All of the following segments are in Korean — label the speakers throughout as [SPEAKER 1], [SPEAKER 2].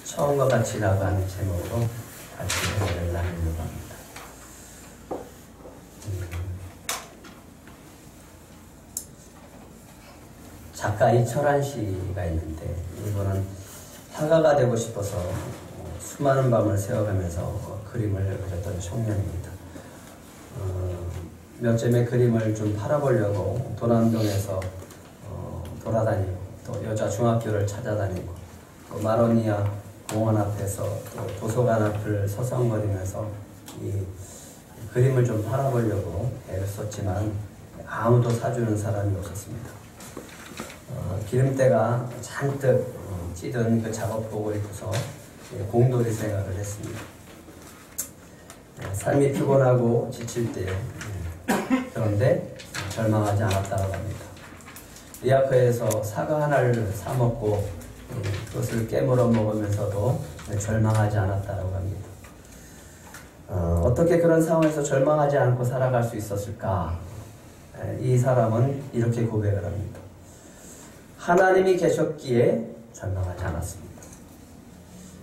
[SPEAKER 1] 처음과 같이라고 하는 제목으로 같이 은혜를 나누려고 합니다. 작가 이철환 씨가 있는데 이분은 화가가 되고 싶어서 수많은 밤을 새워가면서 그림을 그렸던 청년입니다. 몇 점의 그림을 좀 팔아보려고 도남동에서 돌아다니고 또 여자 중학교를 찾아다니고 또 마로니아 공원 앞에서 또 도서관 앞을 서성거리면서 이 그림을 좀 팔아보려고 애를 썼지만 아무도 사주는 사람이 없었습니다. 기름때가 잔뜩 찌든 그 작업복을 입고서 공돌이 생활을 했습니다. 삶이 피곤하고 지칠 때 그런데 절망하지 않았다고 합니다. 리아크에서 사과 하나를 사 먹고 그것을 깨물어 먹으면서도 절망하지 않았다고 합니다. 어떻게 그런 상황에서 절망하지 않고 살아갈 수 있었을까? 이 사람은 이렇게 고백을 합니다. 하나님이 계셨기에 절망하지 않았습니다.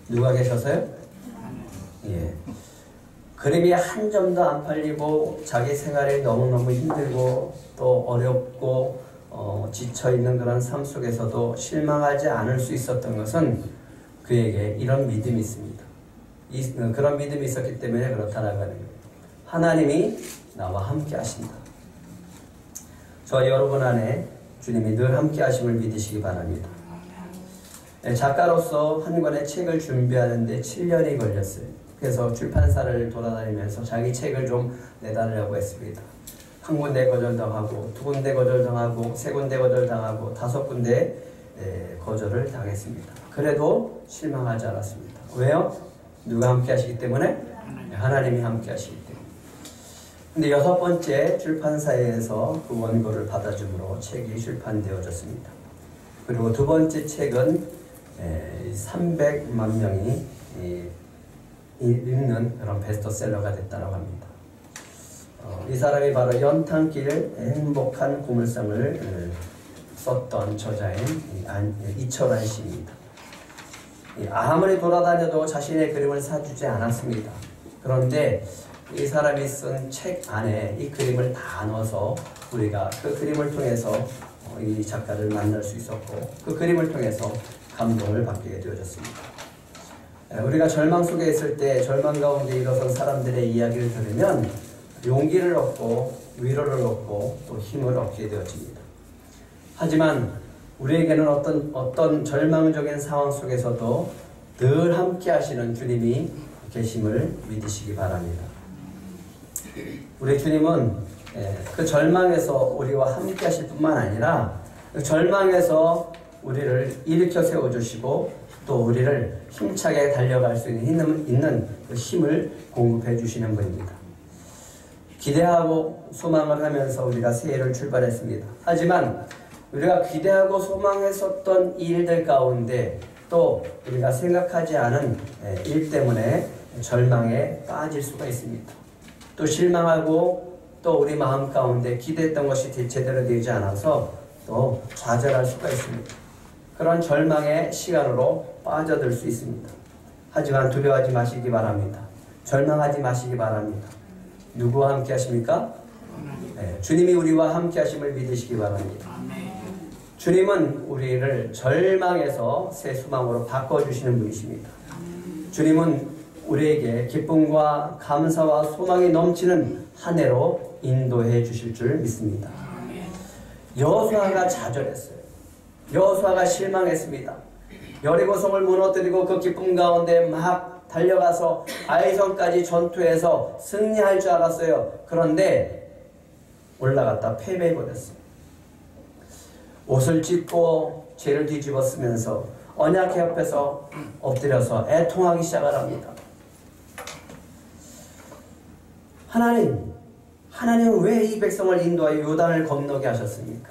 [SPEAKER 1] 누가 계셔서요? 예. 그림이 한 점도 안 팔리고 자기 생활이 너무너무 힘들고 또 어렵고 지쳐있는 그런 삶 속에서도 실망하지 않을 수 있었던 것은 그에게 이런 믿음이 있습니다. 그런 믿음이 있었기 때문에 그렇다라고 하는 거예요. 하나님이 나와 함께 하신다. 저 여러분 안에 주님이 늘 함께 하심을 믿으시기 바랍니다. 작가로서 한 권의 책을 준비하는데 7년이 걸렸어요. 그래서 출판사를 돌아다니면서 자기 책을 좀 내달라고 했습니다. 한 군데 거절당하고 두 군데 거절당하고 세 군데 거절당하고 5군데 거절을 당했습니다. 그래도 실망하지 않았습니다. 왜요? 누가 함께 하시기 때문에? 하나님이 함께 하시기 때문에. 근데 6번째 출판사에서 그 원고를 받아줌으로 책이 출판되어졌습니다. 그리고 2번째 책은 300만 명이 읽는 그런 베스트셀러가 됐다고 합니다. 이 사람이 바로 연탄길 행복한 고물상을 썼던 저자인 이철환 씨입니다. 아무리 돌아다녀도 자신의 그림을 사주지 않았습니다. 그런데 이 사람이 쓴 책 안에 이 그림을 다 넣어서 우리가 그 그림을 통해서 이 작가를 만날 수 있었고 그 그림을 통해서 감동을 받게 되어졌습니다. 우리가 절망 속에 있을 때 절망 가운데 일어선 사람들의 이야기를 들으면 용기를 얻고 위로를 얻고 또 힘을 얻게 되어집니다. 하지만 우리에게는 어떤 절망적인 상황 속에서도 늘 함께 하시는 주님이 계심을 믿으시기 바랍니다. 우리 주님은 그 절망에서 우리와 함께 하실 뿐만 아니라 그 절망에서 우리를 일으켜 세워주시고 또 우리를 힘차게 달려갈 수 있는 그 힘을 공급해 주시는 분입니다. 기대하고 소망을 하면서 우리가 새해를 출발했습니다. 하지만 우리가 기대하고 소망했었던 일들 가운데 또 우리가 생각하지 않은 일 때문에 절망에 빠질 수가 있습니다. 또 실망하고 또 우리 마음 가운데 기대했던 것이 제대로 되지 않아서 또 좌절할 수가 있습니다. 그런 절망의 시간으로 빠져들 수 있습니다. 하지만 두려워하지 마시기 바랍니다. 절망하지 마시기 바랍니다. 누구와 함께 하십니까? 주님이 우리와 함께 하심을 믿으시기 바랍니다. 주님은 우리를 절망에서 새 소망으로 바꿔주시는 분이십니다. 주님은 우리에게 기쁨과 감사와 소망이 넘치는 한 해로 인도해 주실 줄 믿습니다. 여호수아가 좌절했어요. 여호수아가 실망했습니다. 여리고성을 무너뜨리고 그 기쁨 가운데 막 달려가서 아이성까지 전투해서 승리할 줄 알았어요. 그런데 올라갔다 패배해버렸어요. 옷을 찢고 죄를 뒤집어 쓰면서 언약궤 옆에서 엎드려서 애통하기 시작을 합니다. 하나님 왜 이 백성을 인도하여 요단을 건너게 하셨습니까?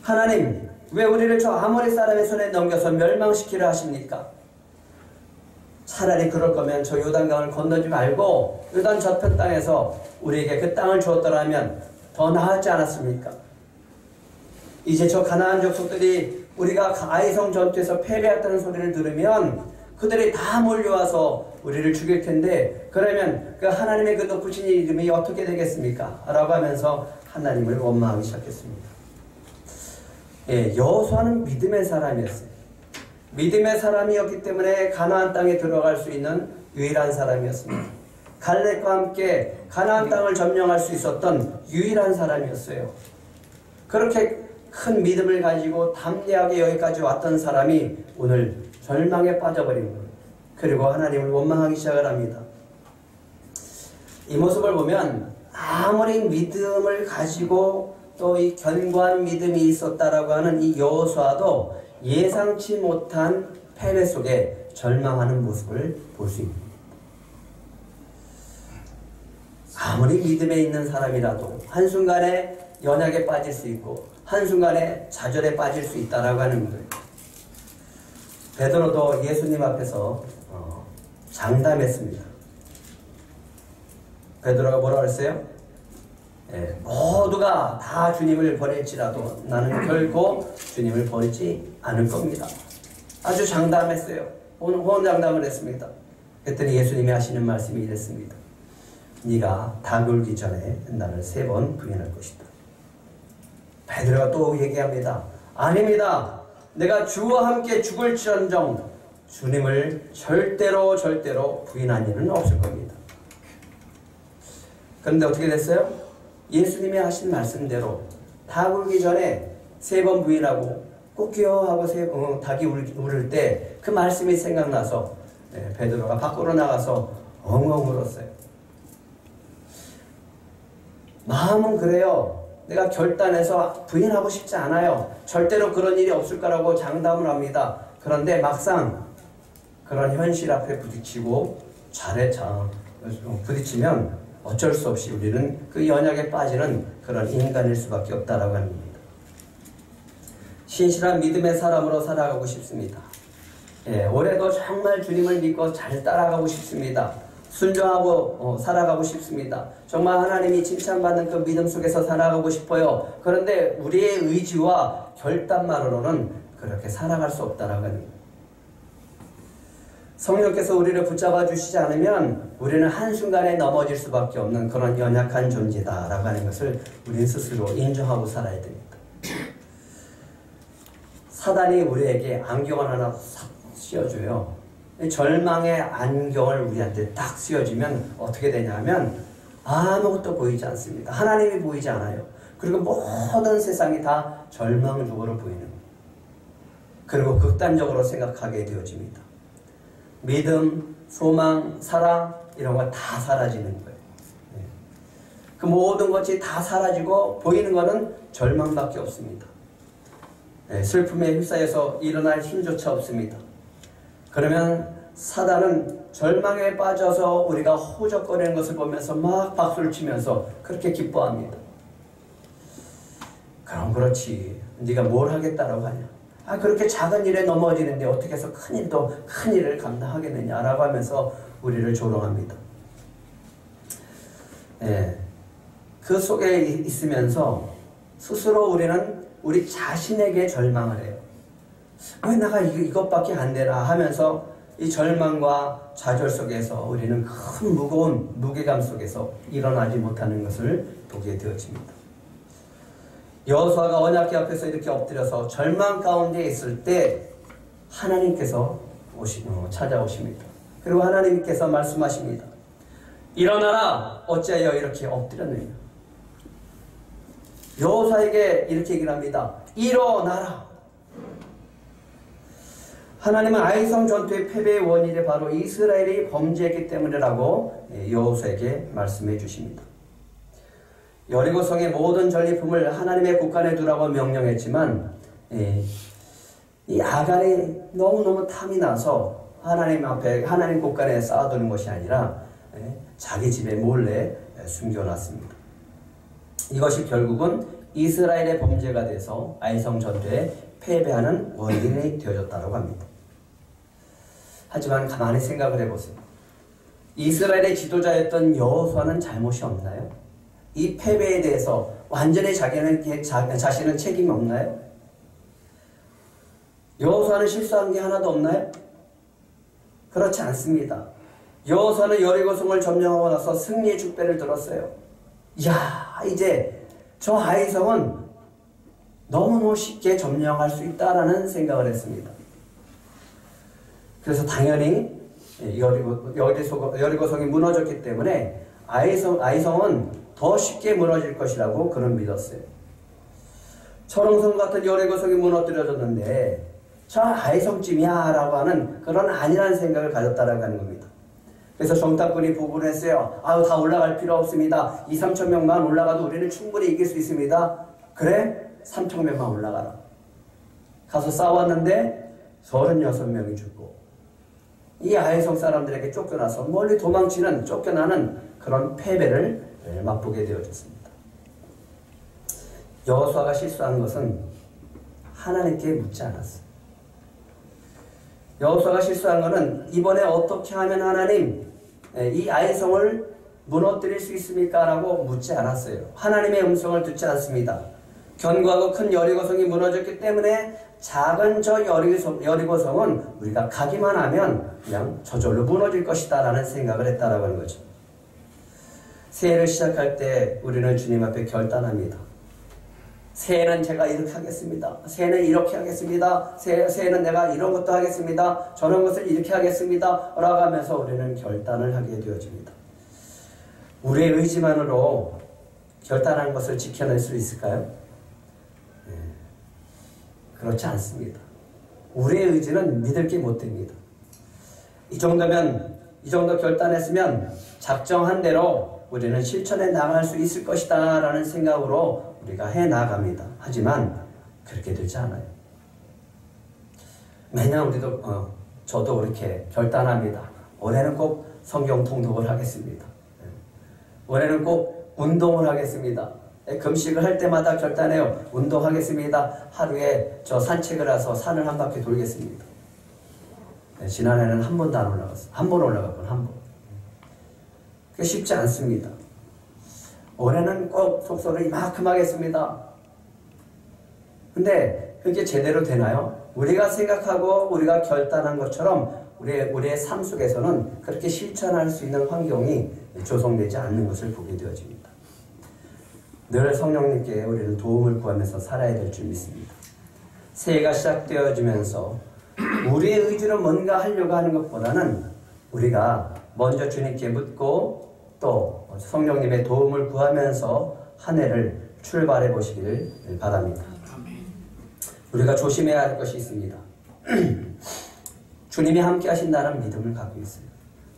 [SPEAKER 1] 하나님 왜 우리를 저 아모리 사람의 손에 넘겨서 멸망시키려 하십니까? 차라리 그럴 거면 저 요단강을 건너지 말고 요단 저편 땅에서 우리에게 그 땅을 주었더라면 더 나았지 않았습니까? 이제 저 가나안 족속들이 우리가 아이성 전투에서 패배했다는 소리를 들으면 그들이 다 몰려와서 우리를 죽일 텐데 그러면 그 하나님의 그 높으신 이름이 어떻게 되겠습니까? 라고 하면서 하나님을 원망하기 시작했습니다. 여호수아는 믿음의 사람이었어요. 믿음의 사람이었기 때문에 가나안 땅에 들어갈 수 있는 유일한 사람이었습니다. 갈렙과 함께 가나안 땅을 점령할 수 있었던 유일한 사람이었어요. 그렇게 큰 믿음을 가지고 담대하게 여기까지 왔던 사람이 오늘 절망에 빠져버린 거예요. 그리고 하나님을 원망하기 시작을 합니다. 이 모습을 보면 아무리 믿음을 가지고 또 이 견고한 믿음이 있었다라고 하는 이 여호수아도 예상치 못한 패배 속에 절망하는 모습을 볼 수 있습니다. 아무리 믿음에 있는 사람이라도 한순간에 연약에 빠질 수 있고 한순간에 좌절에 빠질 수 있다라고 하는 거예요. 베드로도 예수님 앞에서 장담했습니다. 베드로가 뭐라고 했어요? 모두가 다 주님을 버릴지라도 나는 결코 주님을 버리지 않을 겁니다. 아주 장담했어요. 호언장담을 했습니다. 그랬더니 예수님이 하시는 말씀이 이랬습니다. 네가 닭 울기 전에 나를 3번 부인할 것이다. 베드로가 또 얘기합니다. 아닙니다. 내가 주와 함께 죽을지언정 주님을 절대로 부인한 일은 없을 겁니다. 그런데 어떻게 됐어요? 예수님이 하신 말씀대로 닭 울기 전에 3번 부인하고 꼭기요 하고 닭이 울을 때 그 말씀이 생각나서 베드로가 밖으로 나가서 엉엉 울었어요. 마음은 그래요. 내가 결단해서 부인하고 싶지 않아요. 절대로 그런 일이 없을 거라고 장담을 합니다. 그런데 막상 그런 현실 앞에 부딪히고 부딪히면 어쩔 수 없이 우리는 그 연약에 빠지는 그런 인간일 수밖에 없다라고 하는 겁니다. 신실한 믿음의 사람으로 살아가고 싶습니다. 올해도 정말 주님을 믿고 잘 따라가고 싶습니다. 순종하고 살아가고 싶습니다. 정말 하나님이 칭찬받는 그 믿음 속에서 살아가고 싶어요. 그런데 우리의 의지와 결단만으로는 그렇게 살아갈 수 없다라고 하는 겁니다. 성령께서 우리를 붙잡아 주시지 않으면 우리는 한순간에 넘어질 수밖에 없는 그런 연약한 존재다라고 하는 것을 우리는 스스로 인정하고 살아야 됩니다. 사단이 우리에게 안경을 하나 싹 씌워줘요. 절망의 안경을 우리한테 딱 씌워주면 어떻게 되냐면 아무것도 보이지 않습니다. 하나님이 보이지 않아요. 그리고 모든 세상이 다 절망적으로 보이는 거예요. 그리고 극단적으로 생각하게 되어집니다. 믿음, 소망, 사랑 이런 거 다 사라지는 거예요. 그 모든 것이 다 사라지고 보이는 것은 절망밖에 없습니다. 슬픔에 휩싸여서 일어날 힘조차 없습니다. 그러면 사단은 절망에 빠져서 우리가 호적거리는 것을 보면서 막 박수를 치면서 그렇게 기뻐합니다. 그럼 그렇지. 네가 뭘 하겠다라고 하냐. 그렇게 작은 일에 넘어지는데 어떻게 해서 큰 일을 감당하겠느냐라고 하면서 우리를 조롱합니다. 그 속에 있으면서 스스로 우리는 우리 자신에게 절망을 해요. 왜 내가 이것밖에 안 되나 하면서 이 절망과 좌절 속에서 우리는 큰 무거운 무게감 속에서 일어나지 못하는 것을 보게 되어집니다. 여호수아가 언약궤 앞에서 이렇게 엎드려서 절망 가운데 있을 때 하나님께서 찾아오십니다. 그리고 하나님께서 말씀하십니다. 일어나라. 어찌하여 이렇게 엎드렸느냐. 여호수아에게 이렇게 얘기를 합니다. 일어나라. 하나님은 아이성 전투의 패배의 원인이 바로 이스라엘이 범죄했기 때문이라고 여호수아에게 말씀해 주십니다. 여리고성의 모든 전리품을 하나님의 국간에 두라고 명령했지만 이 아간이 너무너무 탐이 나서 하나님 앞에 하나님 국간에 쌓아두는 것이 아니라 자기 집에 몰래 숨겨놨습니다. 이것이 결국은 이스라엘의 범죄가 돼서 아이성 전투에 패배하는 원인이 되어졌다고 합니다. 하지만 가만히 생각을 해보세요. 이스라엘의 지도자였던 여호수아는 잘못이 없나요? 이 패배에 대해서 완전히 자신은 책임이 없나요? 여호수아는 실수한 게 하나도 없나요? 그렇지 않습니다. 여호수아는 여리고성을 점령하고 나서 승리의 축배를 들었어요. 이야, 이제 저 아이성은 너무너무 쉽게 점령할 수 있다라는 생각을 했습니다. 그래서 당연히 여리고성이 무너졌기 때문에 아이성은 더 쉽게 무너질 것이라고 그는 믿었어요. 철옹성 같은 여리고성이 무너뜨려졌는데 저 아이성쯤이야 라고 하는 그런 아니라는 생각을 가졌다라고 하는 겁니다. 그래서 정탐꾼이 보고를 했어요. 다 올라갈 필요 없습니다. 2~3천 명만 올라가도 우리는 충분히 이길 수 있습니다. 그래? 3천 명만 올라가라. 가서 싸웠는데 36명이 죽고 이 아이성 사람들에게 쫓겨나서 멀리 쫓겨나는 그런 패배를 맛보게 되어졌습니다. 여호수아가 실수한 것은 하나님께 묻지 않았어요. 여호수아가 실수한 것은 이번에 어떻게 하면 하나님 이 아이성을 무너뜨릴 수 있습니까? 라고 묻지 않았어요. 하나님의 음성을 듣지 않습니다. 견고하고 큰 여리고성이 무너졌기 때문에 작은 저 여리고성은 우리가 가기만 하면 그냥 저절로 무너질 것이다 라는 생각을 했다라고 하는 거죠. 새해를 시작할 때 우리는 주님 앞에 결단합니다. 새해는 제가 이렇게 하겠습니다. 새해는 이렇게 하겠습니다. 새해는 내가 이런 것도 하겠습니다. 저런 것을 이렇게 하겠습니다. 라고 하면서 우리는 결단을 하게 되어집니다. 우리의 의지만으로 결단한 것을 지켜낼 수 있을까요? 그렇지 않습니다. 우리의 의지는 믿을 게 못 됩니다. 이 정도 결단했으면 작정한 대로 우리는 실천해 나갈 수 있을 것이다 라는 생각으로 우리가 해 나갑니다. 하지만 그렇게 되지 않아요. 매년 저도 그렇게 결단합니다. 올해는 꼭 성경 통독을 하겠습니다. 올해는 꼭 운동을 하겠습니다. 금식을 할 때마다 결단해요. 운동하겠습니다. 하루에 저 산책을 해서 산을 한 바퀴 돌겠습니다. 지난해는 한 번도 안 올라갔어요. 한 번 올라갔군, 한 번. 그게 쉽지 않습니다. 올해는 꼭 속소를 이만큼 하겠습니다. 근데 그게 제대로 되나요? 우리가 생각하고 우리가 결단한 것처럼 우리의 삶 속에서는 그렇게 실천할 수 있는 환경이 조성되지 않는 것을 보게 되어집니다. 늘 성령님께 우리는 도움을 구하면서 살아야 될 줄 믿습니다. 새해가 시작되어지면서 우리의 의지로 뭔가 하려고 하는 것보다는 우리가 먼저 주님께 묻고 또 성령님의 도움을 구하면서 한 해를 출발해 보시기를 바랍니다. 우리가 조심해야 할 것이 있습니다. 주님이 함께 하신다는 믿음을 갖고 있어요.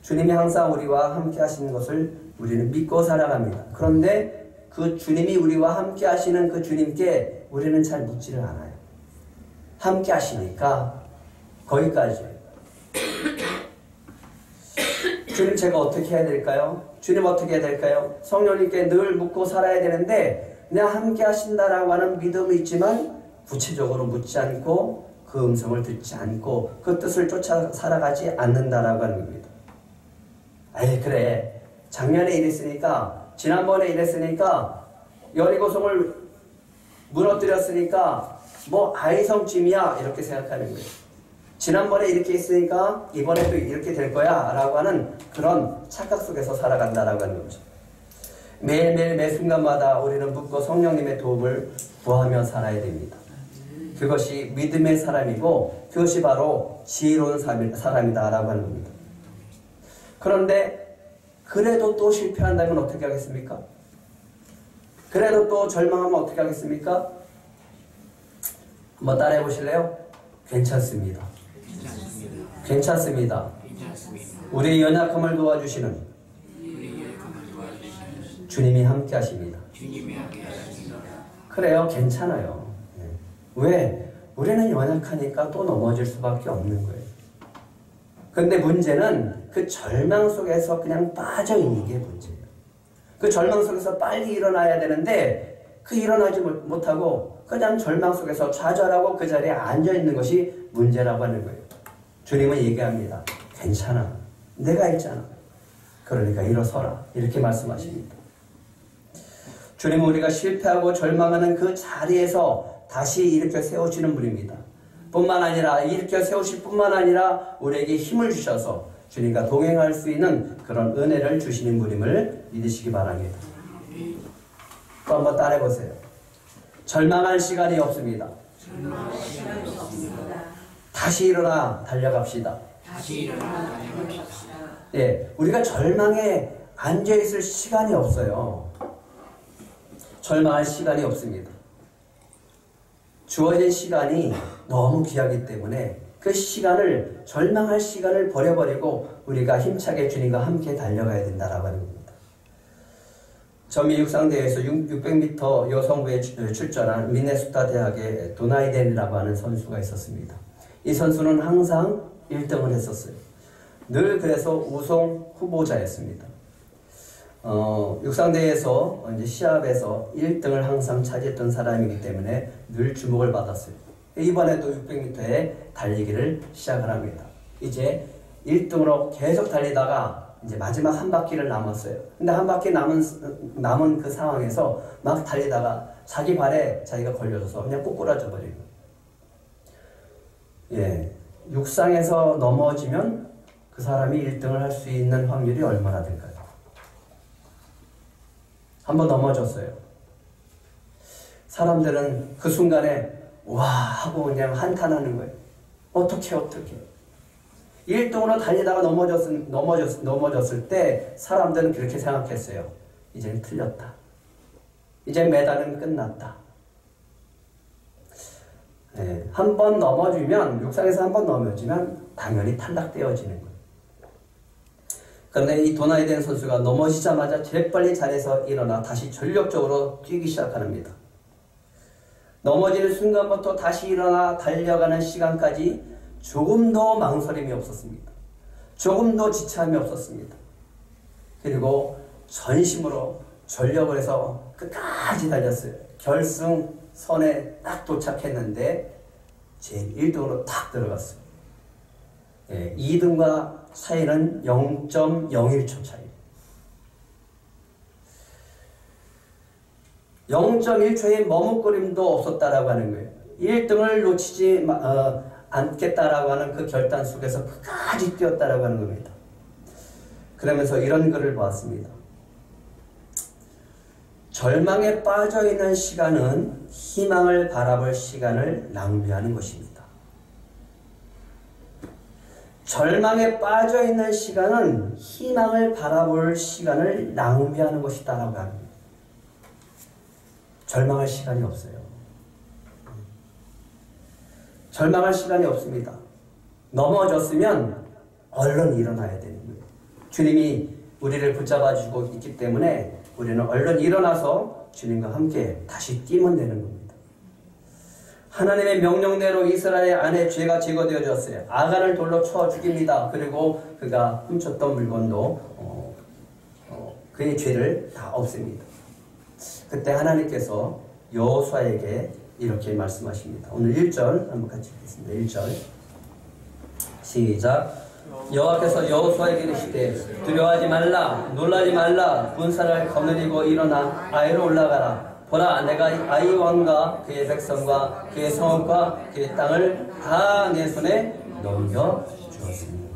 [SPEAKER 1] 주님이 항상 우리와 함께 하시는 것을 우리는 믿고 살아갑니다. 그런데 그 주님이 우리와 함께 하시는 그 주님께 우리는 잘 묻지를 않아요. 함께 하시니까 거기까지예요. 주님 제가 어떻게 해야 될까요? 주님 어떻게 해야 될까요? 성령님께 늘 묻고 살아야 되는데 그냥 함께 하신다라고 하는 믿음이 있지만 구체적으로 묻지 않고 그 음성을 듣지 않고 그 뜻을 쫓아 살아가지 않는다라고 하는 겁니다. 그래 작년에 이랬으니까 지난번에 이랬으니까 여리고성을 무너뜨렸으니까 뭐 아이성쯤이야 이렇게 생각하는 거예요. 지난번에 이렇게 했으니까 이번에도 이렇게 될 거야 라고 하는 그런 착각 속에서 살아간다라고 하는 거죠. 매일매일 매 순간마다 우리는 묻고 성령님의 도움을 구하며 살아야 됩니다. 그것이 믿음의 사람이고 그것이 바로 지혜로운 사람이다 라고 하는 겁니다. 그런데 그래도 또 실패한다면 어떻게 하겠습니까? 그래도 또 절망하면 어떻게 하겠습니까? 한번 따라해 보실래요? 괜찮습니다. 괜찮습니다. 우리의 연약함을 도와주시는 주님이 함께 하십니다. 그래요, 괜찮아요. 왜? 우리는 연약하니까 또 넘어질 수밖에 없는 거예요. 근데 문제는 그 절망 속에서 그냥 빠져있는 게 문제예요. 그 절망 속에서 빨리 일어나야 되는데 그 일어나지 못하고 그냥 절망 속에서 좌절하고 그 자리에 앉아있는 것이 문제라고 하는 거예요. 주님은 얘기합니다. 괜찮아. 내가 있잖아. 그러니까 일어서라. 이렇게 말씀하십니다. 주님은 우리가 실패하고 절망하는 그 자리에서 다시 일으켜 세워주는 분입니다. 뿐만 아니라 일으켜 세우실 뿐만 아니라 우리에게 힘을 주셔서 주님과 동행할 수 있는 그런 은혜를 주시는 분임을 믿으시기 바랍니다. 또 한번 따라해 보세요. 절망할 시간이 없습니다. 다시 일어나 달려갑시다. 예, 우리가 절망에 앉아있을 시간이 없어요. 절망할 시간이 없습니다. 주어진 시간이 너무 귀하기 때문에 그 시간을, 절망할 시간을 버려버리고 우리가 힘차게 주님과 함께 달려가야 된다라고 하는 겁니다. 저 미육상대회에서 600m 여성부에 출전한 미네소타 대학의 도나이덴이라고 하는 선수가 있었습니다. 이 선수는 항상 1등을 했었어요. 늘 그래서 우승 후보자였습니다. 육상대회에서 이제 시합에서 1등을 항상 차지했던 사람이기 때문에 늘 주목을 받았어요. 이번에도 600m에 달리기를 시작을 합니다. 이제 1등으로 계속 달리다가 이제 마지막 한 바퀴를 남았어요. 근데 한 바퀴 남은 그 상황에서 막 달리다가 자기 발에 자기가 걸려져서 그냥 꼬꾸라져 버리고. 예. 육상에서 넘어지면 그 사람이 1등을 할 수 있는 확률이 얼마나 될까요? 한번 넘어졌어요. 사람들은 그 순간에 와 하고 그냥 한탄하는 거예요. 어떻게 1등으로 달리다가 넘어졌을 때 사람들은 그렇게 생각했어요. 이제는 틀렸다. 이제 메달은 끝났다. 네, 한번 넘어지면, 육상에서 한번 넘어지면 당연히 탈락되어지는 거예요. 그런데 이 도나이덴 선수가 넘어지자마자 재빨리 자리에서 일어나 다시 전력적으로 뛰기 시작합니다. 넘어지는 순간부터 다시 일어나 달려가는 시간까지 조금도 망설임이 없었습니다. 조금도 지체함이 없었습니다. 그리고 전심으로 전력을 해서 끝까지 달렸어요. 결승선에 딱 도착했는데 제일 1등으로 딱 들어갔어요. 예, 2등과 차이는 0.01초 차이. 0.1초의 머뭇거림도 없었다라고 하는 거예요. 1등을 놓치지 않겠다라고 하는 그 결단 속에서 끝까지 뛰었다라고 하는 겁니다. 그러면서 이런 글을 보았습니다. 절망에 빠져있는 시간은 희망을 바라볼 시간을 낭비하는 것입니다. 절망에 빠져있는 시간은 희망을 바라볼 시간을 낭비하는 것이다라고 합니다. 절망할 시간이 없어요. 절망할 시간이 없습니다. 넘어졌으면 얼른 일어나야 되는 거예요. 주님이 우리를 붙잡아 주고 있기 때문에 우리는 얼른 일어나서 주님과 함께 다시 뛰면 되는 겁니다. 하나님의 명령대로 이스라엘 안에 죄가 제거되어졌어요. 아간을 돌로 쳐 죽입니다. 그리고 그가 훔쳤던 물건도 그의 죄를 다 없앱니다. 그때 하나님께서 여호수아에게 이렇게 말씀하십니다. 오늘 1절 한번 같이 읽겠습니다. 1절 시작. 여호와께서 여호수아에게 이르시되 두려워하지 말라 놀라지 말라 군사를 거느리고 일어나 아이로 올라가라. 보라 내가 아이 왕과 그의 백성과 그의 성읍과 그의 땅을 다 내 손에 넘겨주었습니다.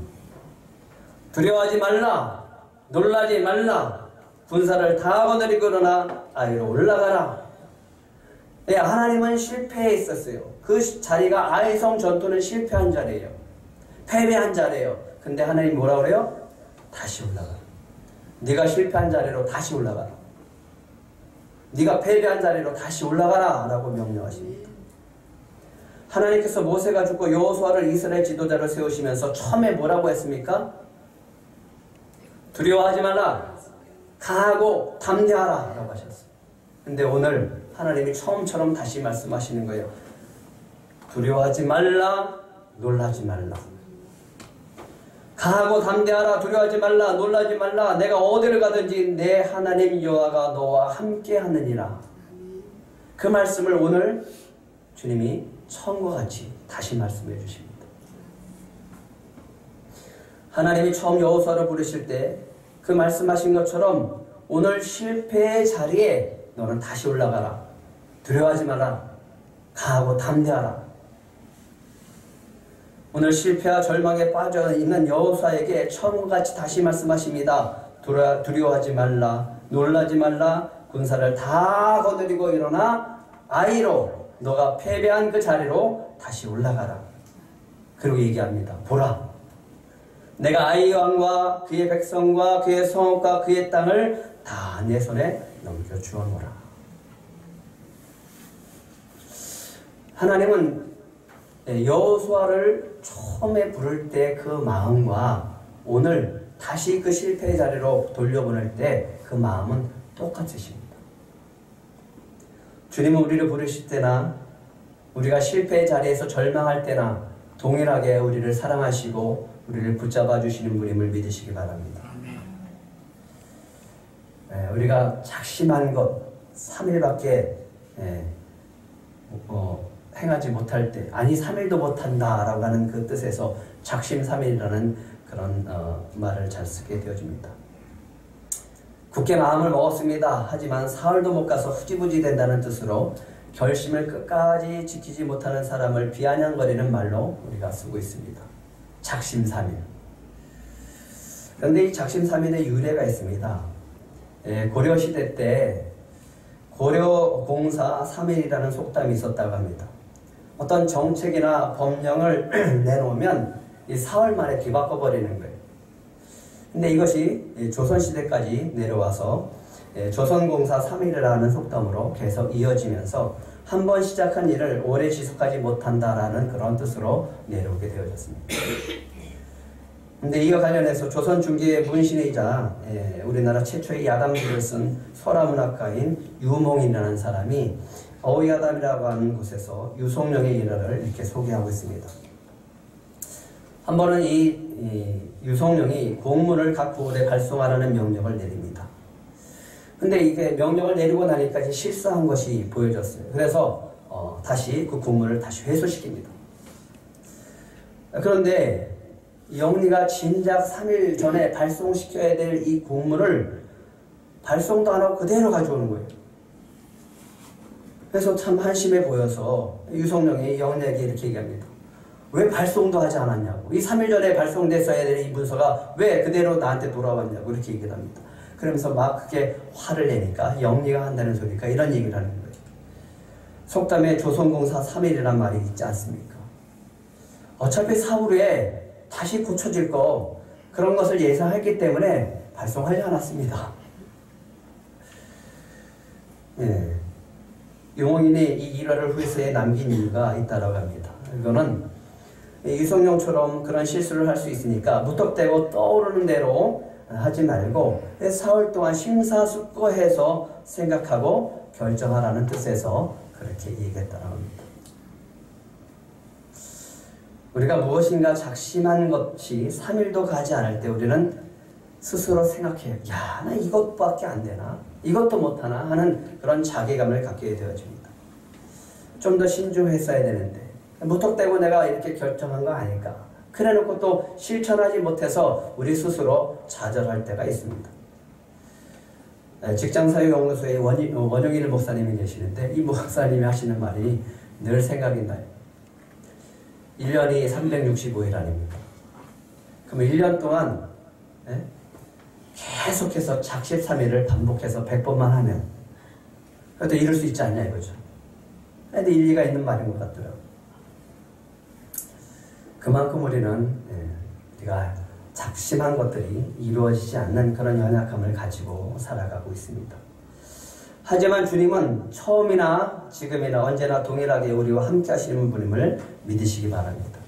[SPEAKER 1] 두려워하지 말라 놀라지 말라 군사를 다 거느리고 일어나 아이로 올라가라. 네, 하나님은 실패해 있었어요. 그 자리가 아이성 전투는 실패한 자리예요. 패배한 자리예요. 근데 하나님 뭐라 그래요? 다시 올라가라. 네가 실패한 자리로 다시 올라가라. 네가 패배한 자리로 다시 올라가라 라고 명령하십니다. 하나님께서 모세가 죽고 여호수아를 이스라엘 지도자로 세우시면서 처음에 뭐라고 했습니까? 두려워하지 말라 강하고 담대하라 라고 하셨어요. 근데 오늘 하나님이 처음처럼 다시 말씀하시는 거예요. 두려워하지 말라 놀라지 말라. 강하고 담대하라. 두려워하지 말라 놀라지 말라. 내가 어디를 가든지 내 하나님 여호와가 너와 함께 하느니라. 그 말씀을 오늘 주님이 처음과 같이 다시 말씀해 주십니다. 하나님이 처음 여호수아를 부르실 때 그 말씀하신 것처럼 오늘 실패의 자리에 너는 다시 올라가라. 두려워하지 마라. 강하고 담대하라. 오늘 실패와 절망에 빠져 있는 여호수아에게 처음과 같이 다시 말씀하십니다. 두려워하지 말라, 놀라지 말라, 군사를 다 거느리고 일어나 아이로 너가 패배한 그 자리로 다시 올라가라. 그리고 얘기합니다. 보라, 내가 아이 왕과 그의 백성과 그의 성읍과 그의 땅을 다 내 손에 넘겨주어노라. 하나님은 여호수아를 처음에 부를 때 그 마음과 오늘 다시 그 실패의 자리로 돌려보낼 때 그 마음은 똑같으십니다. 주님은 우리를 부르실 때나 우리가 실패의 자리에서 절망할 때나 동일하게 우리를 사랑하시고 우리를 붙잡아 주시는 분임을 믿으시기 바랍니다. 우리가 작심한 것 3일밖에 행하지 못할 때, 아니 3일도 못한다 라고 하는 그 뜻에서 작심3일이라는 그런 말을 잘 쓰게 되어집니다. 굳게 마음을 먹었습니다. 하지만 사흘도 못 가서 흐지부지 된다는 뜻으로 결심을 끝까지 지키지 못하는 사람을 비아냥거리는 말로 우리가 쓰고 있습니다. 작심3일. 그런데 이 작심3일의 유래가 있습니다. 고려시대 때 고려공사 3일이라는 속담이 있었다고 합니다. 어떤 정책이나 법령을 내놓으면 이 사흘 만에 뒤바꿔버리는 거예요. 근데 이것이 조선시대까지 내려와서 조선공사 3일이라는 속담으로 계속 이어지면서 한 번 시작한 일을 오래 지속하지 못한다라는 그런 뜻으로 내려오게 되어졌습니다. 근데 이와 관련해서 조선 중기의 문신이자 우리나라 최초의 야담지를 쓴 소라문학가인 유몽이라는 사람이 어휘야담이라고 하는 곳에서 유송령의 일화를 이렇게 소개하고 있습니다. 한 번은 이 유송령이 공문을 각 부울에 발송하라는 명령을 내립니다. 근데 이게 명령을 내리고 나니까 이제 실수한 것이 보여졌어요. 그래서 다시 그 공문을 다시 회수시킵니다. 그런데 영리가 진작 3일 전에 발송시켜야 될 이 공문을 발송도 안 하고 그대로 가져오는 거예요. 그래서 참 한심해 보여서 유성령이 영리에게 이렇게 얘기합니다. 왜 발송도 하지 않았냐고. 이 3일 전에 발송됐어야 될 이 문서가 왜 그대로 나한테 돌아왔냐고 이렇게 얘기를 합니다. 그러면서 막 그게 화를 내니까 영리가 한다는 소리니까 이런 얘기를 하는 거예요. 속담에 조선공사 3일이란 말이 있지 않습니까? 어차피 사후에 다시 고쳐질 거 그런 것을 예상했기 때문에 발송하지 않았습니다. 용홍인이 이 일화를 후세에 남긴 이유가 있다라고 합니다. 이거는 유성룡처럼 그런 실수를 할 수 있으니까 무턱대고 떠오르는 대로 하지 말고 사흘 동안 심사숙고해서 생각하고 결정하라는 뜻에서 그렇게 얘기했다라고 합니다. 우리가 무엇인가 작심한 것이 3일도 가지 않을 때 우리는 스스로 생각해요. 야, 나 이것밖에 안 되나? 이것도 못하나? 하는 그런 자괴감을 갖게 되어집니다. 좀 더 신중했어야 되는데 무턱대고 내가 이렇게 결정한 거 아닐까? 그래놓고 또 실천하지 못해서 우리 스스로 좌절할 때가 있습니다. 직장사회연구소에 원영일 목사님이 계시는데 이 목사님이 하시는 말이 늘 생각이 나요. 1년이 365일 아닙니까? 그럼 1년 동안 계속해서 작심삼일을 반복해서 100번만 하면 그래도 이룰 수 있지 않냐 이거죠. 근데 일리가 있는 말인 것 같더라고요. 그만큼 우리는 우리가 작심한 것들이 이루어지지 않는 그런 연약함을 가지고 살아가고 있습니다. 하지만 주님은 처음이나 지금이나 언제나 동일하게 우리와 함께 하시는 분임을 믿으시기 바랍니다.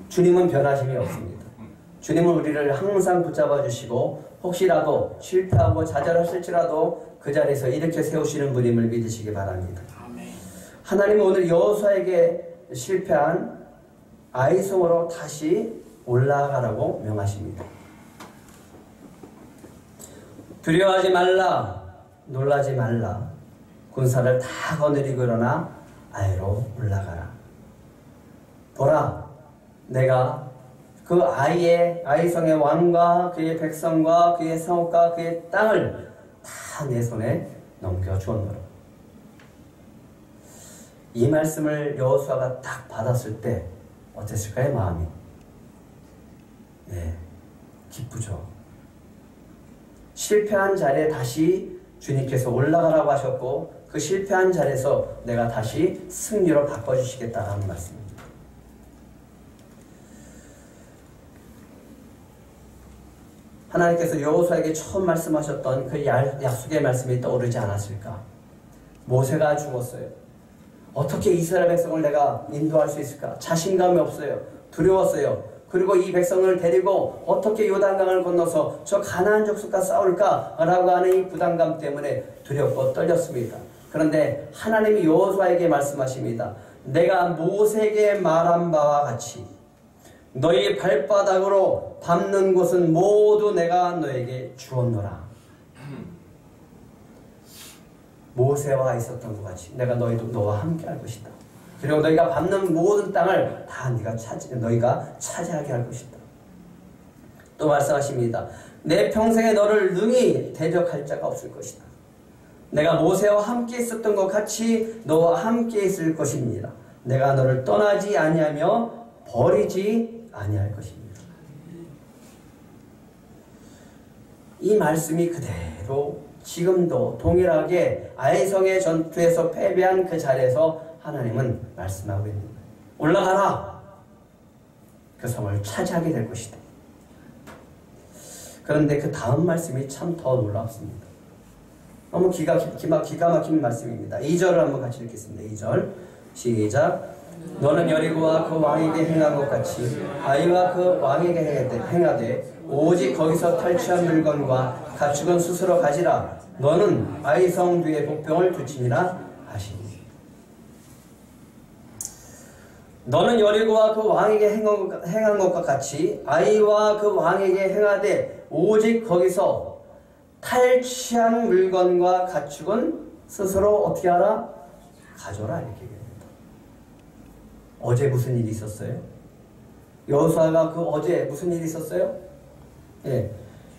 [SPEAKER 1] 주님은 변하심이 없습니다. 주님은 우리를 항상 붙잡아 주시고 혹시라도 실패하고 좌절했을지라도 그 자리에서 일으켜 세우시는 분임을 믿으시기 바랍니다. 하나님은 오늘 여호수아에게 실패한 아이성으로 다시 올라가라고 명하십니다. 두려워하지 말라, 놀라지 말라, 군사를 다 거느리고 일어나 아이로 올라가라. 보라, 내가 그 아이성의 왕과 그의 백성과 그의 성읍과 그의 땅을 다 내 손에 넘겨주었노라. 이 말씀을 여호수아가 딱 받았을 때 어땠을까요? 마음이 기쁘죠. 실패한 자리에 다시 주님께서 올라가라고 하셨고 그 실패한 자리에서 내가 다시 승리로 바꿔주시겠다는 말씀입니다. 하나님께서 여호수아에게 처음 말씀하셨던 그 약속의 말씀이 떠오르지 않았을까? 모세가 죽었어요. 어떻게 이스라엘 백성을 내가 인도할 수 있을까? 자신감이 없어요. 두려웠어요. 그리고 이 백성을 데리고 어떻게 요단강을 건너서 저 가나안 족속과 싸울까라고 하는 이 부담감 때문에 두렵고 떨렸습니다. 그런데 하나님이 여호수아에게 말씀하십니다. 내가 모세에게 말한 바와 같이 너희 발바닥으로 밟는 곳은 모두 내가 너에게 주었노라. 모세와 있었던 것 같이 내가 너와 함께 할 것이다. 그리고 너희가 밟는 모든 땅을 다 너희가 차지하게 할 것이다. 또 말씀하십니다. 내 평생에 너를 능히 대적할 자가 없을 것이다. 내가 모세와 함께 있었던 것 같이 너와 함께 있을 것입니다. 내가 너를 떠나지 아니하며 버리지 아니할 것입니다. 이 말씀이 그대로 지금도 동일하게 아이성의 전투에서 패배한 그 자리에서 하나님은 말씀하고 있는 거예요. 올라가라. 그 성을 차지하게 될 것이다. 그런데 그 다음 말씀이 참 더 놀랍습니다. 너무 기가 막힌 말씀입니다. 2절을 한번 같이 읽겠습니다. 2절 시작. 너는 여리고와 그 왕에게 행한 것 같이 아이와 그 왕에게 행하되 오직 거기서 탈취한 물건과 가축은 스스로 가지라. 너는 아이성 뒤에 복병을 두치니라 하시니. 너는 여리고와 그 왕에게 행한 것과 같이 아이와 그 왕에게 행하되 오직 거기서 탈취한 물건과 가축은 스스로 어떻게 하라? 가져라. 이렇게 얘기합니다. 어제 무슨 일이 있었어요? 여호수아가 그 어제 무슨 일이 있었어요?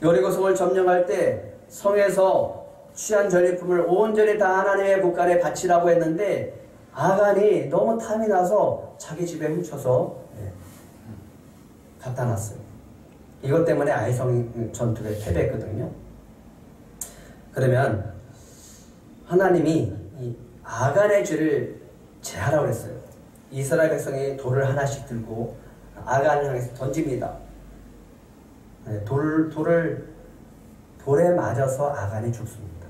[SPEAKER 1] 여리고 성을 점령할 때 성에서 취한 전리품을 온전히 다 하나님의 곳간에 바치라고 했는데 아간이 너무 탐이 나서 자기 집에 훔쳐서 갖다 놨어요. 이것 때문에 아이성 전투에 패배했거든요. 그러면 하나님이 이 아간의 죄를 제하라고 했어요. 이스라엘 백성이 돌을 하나씩 들고 아간을 향해서 던집니다. 돌에 맞아서 아간이 죽습니다.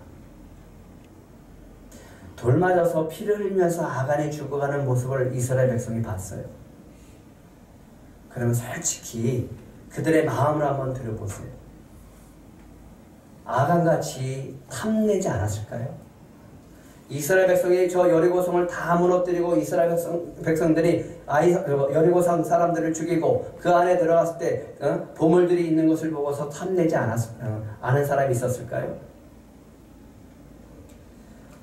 [SPEAKER 1] 돌 맞아서 피를 흘리면서 아간이 죽어가는 모습을 이스라엘 백성이 봤어요. 그러면 솔직히 그들의 마음을 한번 들여보세요. 아간같이 탐내지 않았을까요? 이스라엘 백성이 저 여리고성을 다 무너뜨리고 이스라엘 백성들이 여리고성 사람들을 죽이고 그 안에 들어갔을 때 보물들이 있는 것을 보고서 탐내지 않은 사람이 있었을까요?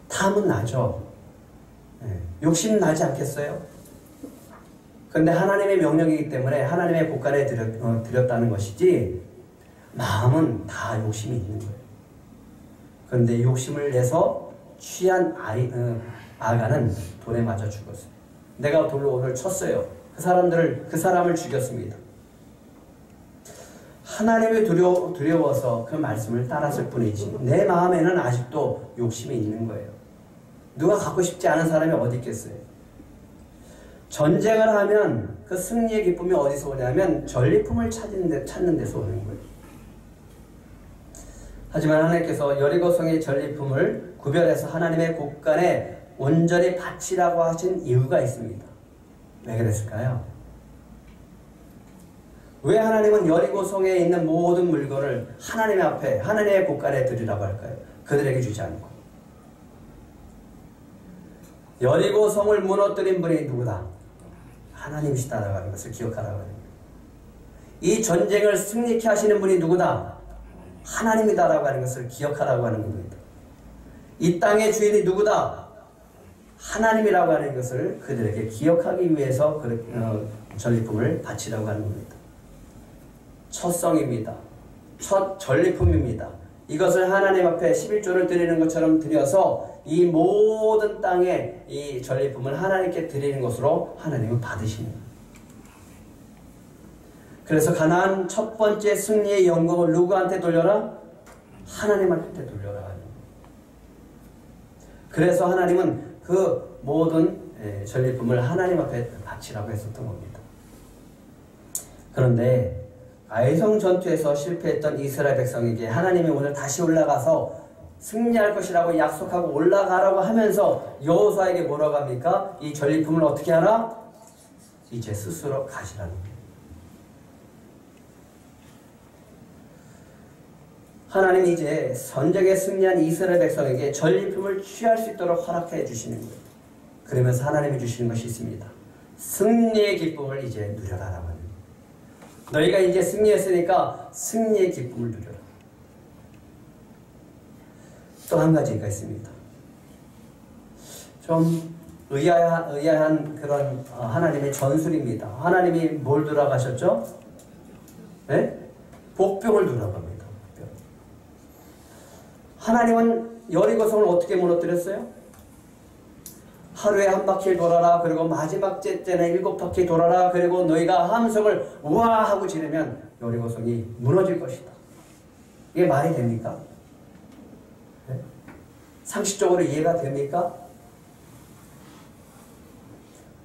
[SPEAKER 1] 탐은 나죠. 욕심 나지 않겠어요? 그런데 하나님의 명령이기 때문에 하나님의 곳간에 드렸다는 것이지 마음은 다 욕심이 있는 거예요. 그런데 욕심을 내서 취한 아간은 돌에 맞아 죽었어요. 내가 돌로 오늘 쳤어요. 그 사람을 죽였습니다. 하나님이 두려워서 그 말씀을 따랐을 뿐이지 내 마음에는 아직도 욕심이 있는 거예요. 누가 갖고 싶지 않은 사람이 어디 있겠어요? 전쟁을 하면 그 승리의 기쁨이 어디서 오냐면 전리품을 찾는 데서 오는 거예요. 하지만 하나님께서 여리고성의 전리품을 구별해서 하나님의 곳간에 온전히 바치라고 하신 이유가 있습니다. 왜 그랬을까요? 왜 하나님은 여리고성에 있는 모든 물건을 하나님 앞에 하나님의 곳간에 드리라고 할까요? 그들에게 주지 않고. 여리고성을 무너뜨린 분이 누구다? 하나님이시다라고 하는 것을 기억하라고 하는 거예요. 이 전쟁을 승리케 하시는 분이 누구다? 하나님이다라고 하는 것을 기억하라고 하는 겁니다. 이 땅의 주인이 누구다? 하나님이라고 하는 것을 그들에게 기억하기 위해서 전리품을 바치라고 하는 겁니다. 첫 성입니다. 첫 전리품입니다. 이것을 하나님 앞에 11조를 드리는 것처럼 드려서 이 모든 땅에 이 전리품을 하나님께 드리는 것으로 하나님은 받으십니다. 그래서 가나안 첫 번째 승리의 영광을 누구한테 돌려라? 하나님한테 돌려라. 그래서 하나님은 그 모든 전리품을 하나님 앞에 바치라고 했었던 겁니다. 그런데 아이성 전투에서 실패했던 이스라엘 백성에게 하나님이 오늘 다시 올라가서 승리할 것이라고 약속하고 올라가라고 하면서 여호수아에게 뭐라고 합니까? 이 전리품을 어떻게 하라? 이제 스스로 가시라는 거예요. 하나님이 이제 전쟁에 승리한 이스라엘 백성에게 전리품을 취할 수 있도록 허락해 주시는 거예요. 그러면서 하나님이 주시는 것이 있습니다. 승리의 기쁨을 이제 누려라라고 합니다. 너희가 이제 승리했으니까 승리의 기쁨을 누려라. 또 한 가지가 있습니다. 좀 의아한 그런 하나님의 전술입니다. 하나님이 뭘 두라고 하셨죠? 네? 복병을 두라고 합니다. 복병. 하나님은 여리고성을 어떻게 무너뜨렸어요? 하루에 한 바퀴 돌아라. 그리고 마지막 때는 7바퀴 돌아라. 그리고 너희가 함성을 우와 하고 지르면 여리고성이 무너질 것이다. 이게 말이 됩니까? 네? 상식적으로 이해가 됩니까?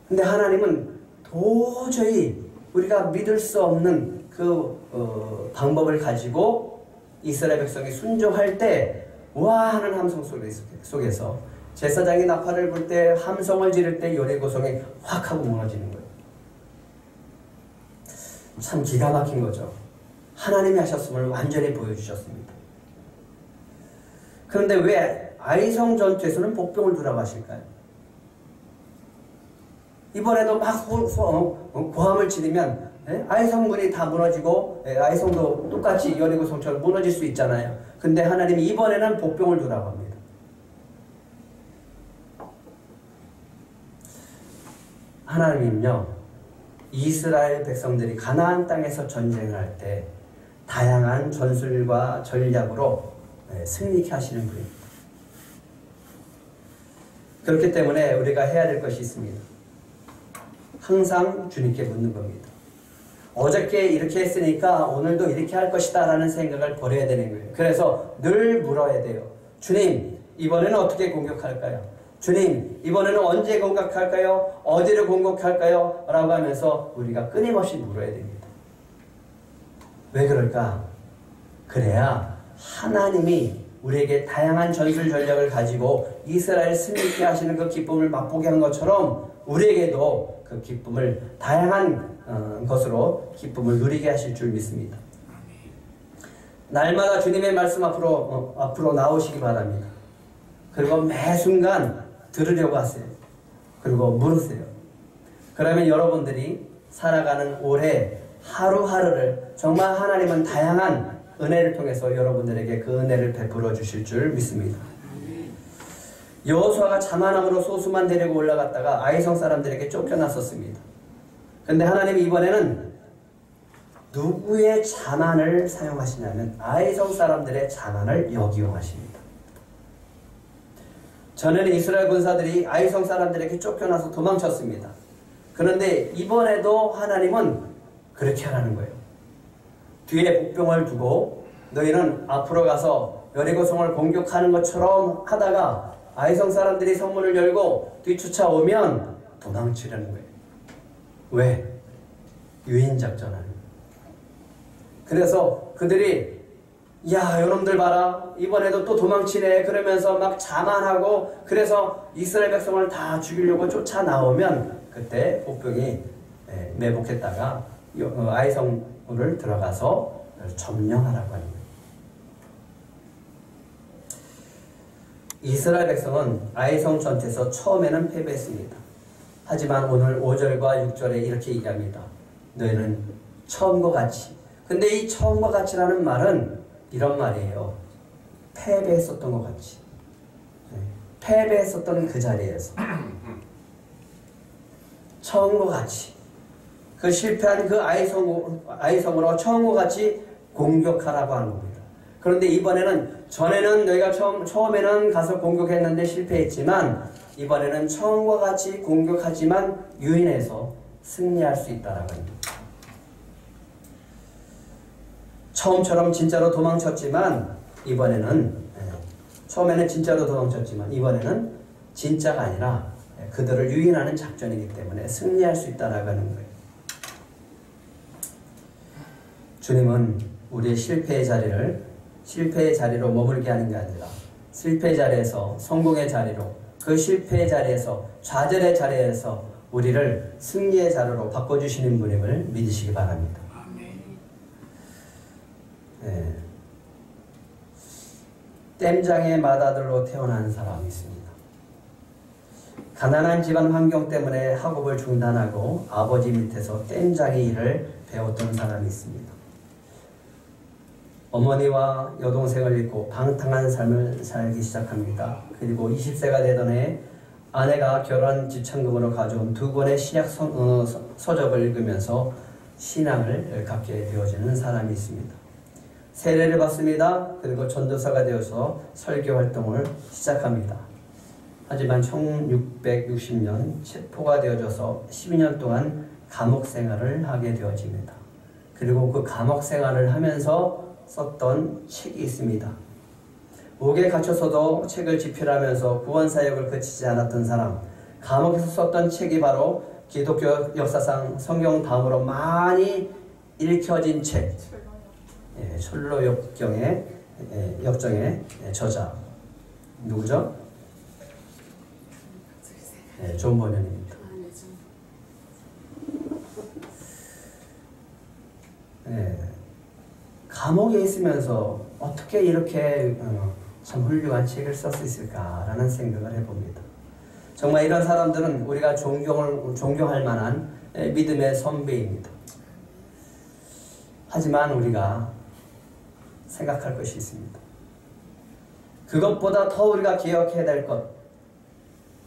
[SPEAKER 1] 근데 하나님은 도저히 우리가 믿을 수 없는 그 방법을 가지고 이스라엘 백성이 순종할 때 우와 하는 함성 속에서 제사장이 나팔을 불 때 함성을 지를 때 여리고성이 확 하고 무너지는 거예요. 참 기가 막힌 거죠. 하나님이 하셨음을 완전히 보여주셨습니다. 그런데 왜 아이성 전투에서는 복병을 두라고 하실까요? 이번에도 막 고함을 지르면 아이성군이 다 무너지고 아이성도 똑같이 여리고성처럼 무너질 수 있잖아요. 근데 하나님이 이번에는 복병을 두라고 합니다. 하나님은요, 이스라엘 백성들이 가나안 땅에서 전쟁을 할 때 다양한 전술과 전략으로 승리케 하시는 분입니다. 그렇기 때문에 우리가 해야 될 것이 있습니다. 항상 주님께 묻는 겁니다. 어저께 이렇게 했으니까 오늘도 이렇게 할 것이다 라는 생각을 버려야 되는 거예요. 그래서 늘 물어야 돼요. 주님, 이번에는 어떻게 공격할까요? 주님, 이번에는 언제 공격할까요? 어디를 공격할까요? 라고 하면서 우리가 끊임없이 물어야 됩니다. 왜 그럴까? 그래야 하나님이 우리에게 다양한 전술 전략을 가지고 이스라엘 승리케 하시는 그 기쁨을 맛보게 한 것처럼 우리에게도 그 기쁨을 다양한 것으로 기쁨을 누리게 하실 줄 믿습니다. 날마다 주님의 말씀 앞으로 나오시기 바랍니다. 그리고 매 순간 들으려고 하세요. 그리고 물으세요. 그러면 여러분들이 살아가는 올해 하루하루를 정말 하나님은 다양한 은혜를 통해서 여러분들에게 그 은혜를 베풀어 주실 줄 믿습니다. 여호수아가 자만함으로 소수만 데리고 올라갔다가 아이성 사람들에게 쫓겨났었습니다. 근데 하나님이 이번에는 누구의 자만을 사용하시냐면 아이성 사람들의 자만을 역이용하십니다. 전에는 이스라엘 군사들이 아이성 사람들에게 쫓겨나서 도망쳤습니다. 그런데 이번에도 하나님은 그렇게 하라는 거예요. 뒤에 복병을 두고 너희는 앞으로 가서 여리고성을 공격하는 것처럼 하다가 아이성 사람들이 성문을 열고 뒤쫓아오면 도망치려는 거예요. 왜? 유인작전하는 거예요. 그래서 그들이 야, 요놈들 봐라. 이번에도 또 도망치네. 그러면서 막 자만하고 그래서 이스라엘 백성을 다 죽이려고 쫓아나오면 그때 복병이 매복했다가 아이성을 들어가서 점령하라고 하는 거예요. 이스라엘 백성은 아이성 전투에서 처음에는 패배했습니다. 하지만 오늘 5절과 6절에 이렇게 얘기합니다. 너희는 처음과 같이. 근데 이 처음과 같이라는 말은 이런 말이에요. 패배했었던 것 같이. 패배했었던 그 자리에서 처음과 같이 그 실패한 그 아이성으로 처음과 같이 공격하라고 하는 겁니다. 그런데 이번에는 전에는 너희가 처음에는 가서 공격했는데 실패했지만 이번에는 처음과 같이 공격하지만 유인해서 승리할 수 있다라고 합니다. 처음처럼 진짜로 도망쳤지만 이번에는 처음에는 진짜로 도망쳤지만 이번에는 진짜가 아니라 그들을 유인하는 작전이기 때문에 승리할 수 있다라고 하는 거예요. 주님은 우리의 실패의 자리로 머물게 하는 게 아니라 실패의 자리에서 성공의 자리로, 그 실패의 자리에서 좌절의 자리에서 우리를 승리의 자리로 바꿔주시는 분임을 믿으시기 바랍니다. 네. 댐장의 맏아들로 태어난 사람이 있습니다. 가난한 집안 환경 때문에 학업을 중단하고 아버지 밑에서 댐장의 일을 배웠던 사람이 있습니다. 어머니와 여동생을 잃고 방탕한 삶을 살기 시작합니다. 그리고 20세가 되던 해에 아내가 결혼 지참금으로 가져온 2권의 신약 서적을 읽으면서 신앙을 갖게 되어지는 사람이 있습니다. 세례를 받습니다. 그리고 전도사가 되어서 설교 활동을 시작합니다. 하지만 1660년 체포가 되어져서 12년 동안 감옥 생활을 하게 되어집니다. 그리고 그 감옥 생활을 하면서 썼던 책이 있습니다. 옥에 갇혀서도 책을 집필하면서 구원사역을 그치지 않았던 사람, 감옥에서 썼던 책이 바로 기독교 역사상 성경 다음으로 많이 읽혀진 책, 철로 역정의 저자 누구죠? 존 버년입니다. 감옥에 있으면서 어떻게 이렇게 참 훌륭한 책을 쓸 수 있을까라는 생각을 해봅니다. 정말 이런 사람들은 우리가 존경할 만한 믿음의 선배입니다. 하지만 우리가 생각할 것이 있습니다. 그것보다 더 우리가 기억해야 될 것,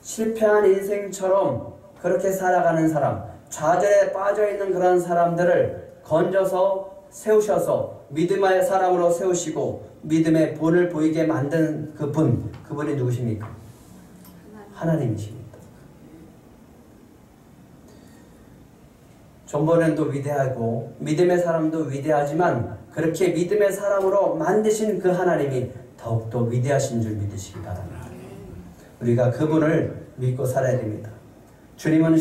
[SPEAKER 1] 실패한 인생처럼 그렇게 살아가는 사람, 좌절에 빠져있는 그런 사람들을 건져서 세우셔서 믿음의 사람으로 세우시고 믿음의 본을 보이게 만든 그분이 누구십니까? 하나님이십니다. 존 버년도 위대하고 믿음의 사람도 위대하지만 그렇게 믿음의 사람으로 만드신 그 하나님이 더욱더 위대하신 줄 믿으시기 바랍니다. 우리가 그분을 믿고 살아야 됩니다. 주님은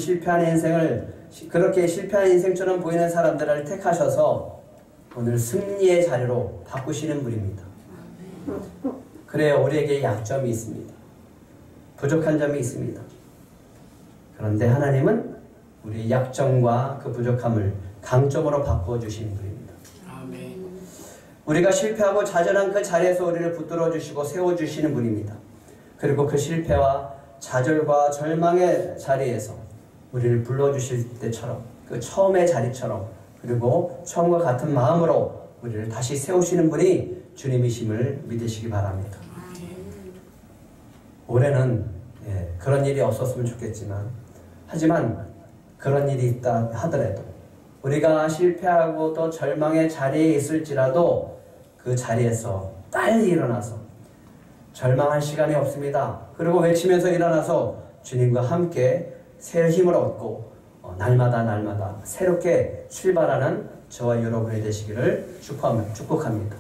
[SPEAKER 1] 그렇게 실패한 인생처럼 보이는 사람들을 택하셔서 오늘 승리의 자리로 바꾸시는 분입니다. 그래요, 우리에게 약점이 있습니다. 부족한 점이 있습니다. 그런데 하나님은 우리의 약점과 그 부족함을 강점으로 바꿔주시는 분입니다. 우리가 실패하고 좌절한 그 자리에서 우리를 붙들어 주시고 세워주시는 분입니다. 그리고 그 실패와 좌절과 절망의 자리에서 우리를 불러주실 때처럼, 그 처음의 자리처럼, 그리고 처음과 같은 마음으로 우리를 다시 세우시는 분이 주님이심을 믿으시기 바랍니다. 올해는 그런 일이 없었으면 좋겠지만, 하지만 그런 일이 있다 하더라도 우리가 실패하고 또 절망의 자리에 있을지라도 그 자리에서 빨리 일어나서 절망할 시간이 없습니다. 그리고 외치면서 일어나서 주님과 함께 새 힘을 얻고 날마다 새롭게 출발하는 저와 여러분이 되시기를 축복합니다.